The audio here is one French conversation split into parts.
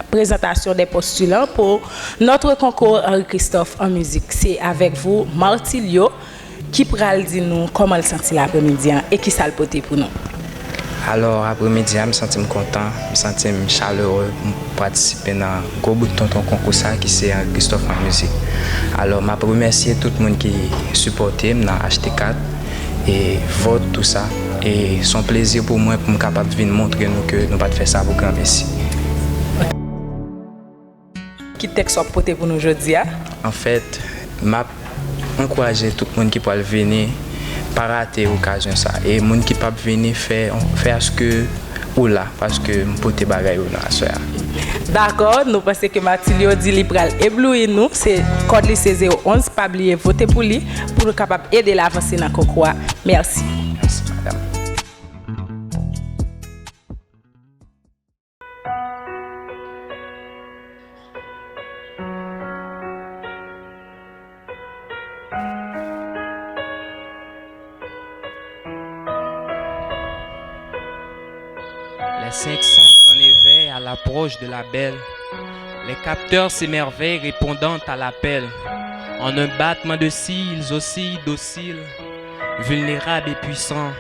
présentation des postulants pour notre concours Henri-Christophe en musique. C'est avec vous, Martilio, qui pral dire nous comment le sentit l'après-midi et qui ça le poté pour nous. Alors, après-midi, je me sens content, je me sens chaleureux pour participer dans le gros bout de ton concours qui c'est Henri-Christophe en musique. Alors, je remercie tout le monde qui supporte dans HT4 et vote tout ça. Et c'est un plaisir pour moi pour me capable de venir montrer nous que nous ne pas faire ça pour grand merci. Qui texte soit poté pour nous aujourd'hui? En fait, je encourage tout le monde qui peut venir pas rater l'occasion ça et les gens qui peuvent venir faire ce que ou là parce que je peux te bagaille ou là soir. D'accord, nous pensons que Martilio dit libéral éblouir nous, c'est code lycée 011 pas oublier voter pour lui pour nous capable aider l'avancer dans le concours. Merci. Merci madame. Les 500 s'en éveillent à l'approche de la belle. Les capteurs s'émerveillent répondant à l'appel. En un battement de cils, ils oscillent dociles, vulnérables et puissants.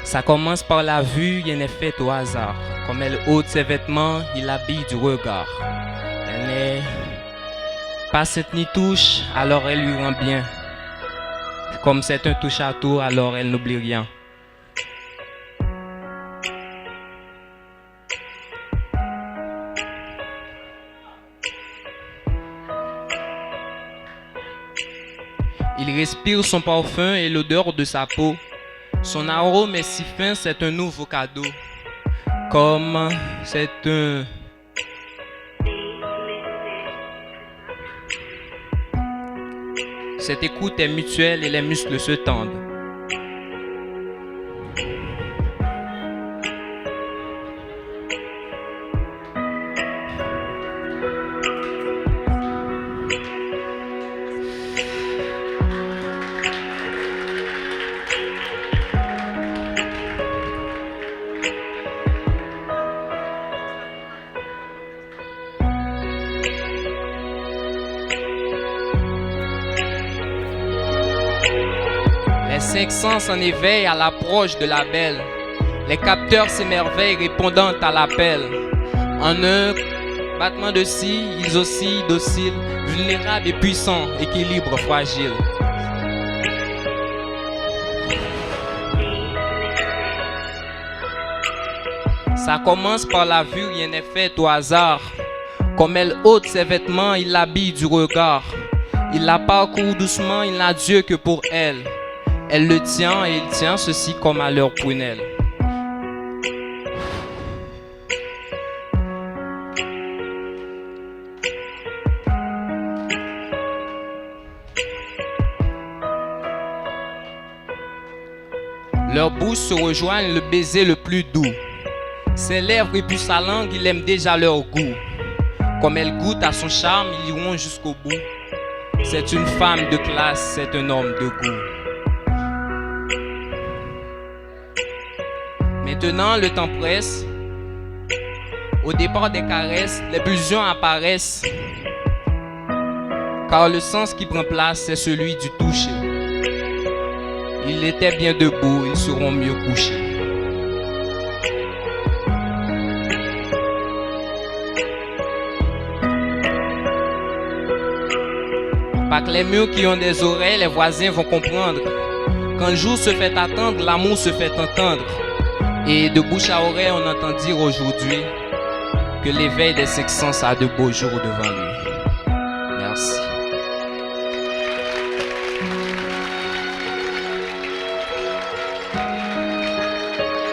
Ça commence par la vue, il n'est fait au hasard. Comme elle ôte ses vêtements, il habille du regard. Elle n'est pas cette ni touche, alors elle lui rend bien. Comme c'est un touche à tout, alors elle n'oublie rien. Il respire son parfum et l'odeur de sa peau. Son arôme est si fin, c'est un nouveau cadeau. Comme c'est un... Cette écoute est mutuelle et les muscles se tendent. Les 500 s'en éveillent à l'approche de la belle. Les capteurs s'émerveillent répondant à l'appel. En un battement de cils, ils oscillent dociles, vulnérables et puissants, équilibre fragile. Ça commence par la vue, rien n'est fait au hasard. Comme elle ôte ses vêtements, il l'habille du regard. Il la parcourt doucement, il n'a Dieu que pour elle. Elle le tient et il tient ceci comme à leur prunelle. Leurs bouches se rejoignent, le baiser le plus doux. Ses lèvres et puis sa langue, il aime déjà leur goût. Comme elle goûte à son charme, ils iront jusqu'au bout. C'est une femme de classe, c'est un homme de goût. Maintenant, le temps presse. Au départ des caresses, les pulsions apparaissent. Car le sens qui prend place, c'est celui du toucher. Ils étaient bien debout, ils seront mieux couchés. Pas que les murs qui ont des oreilles, les voisins vont comprendre. Quand le jour se fait attendre, l'amour se fait entendre. Et de bouche à oreille, on entend dire aujourd'hui que l'éveil des 500 a de beaux jours devant lui. Merci.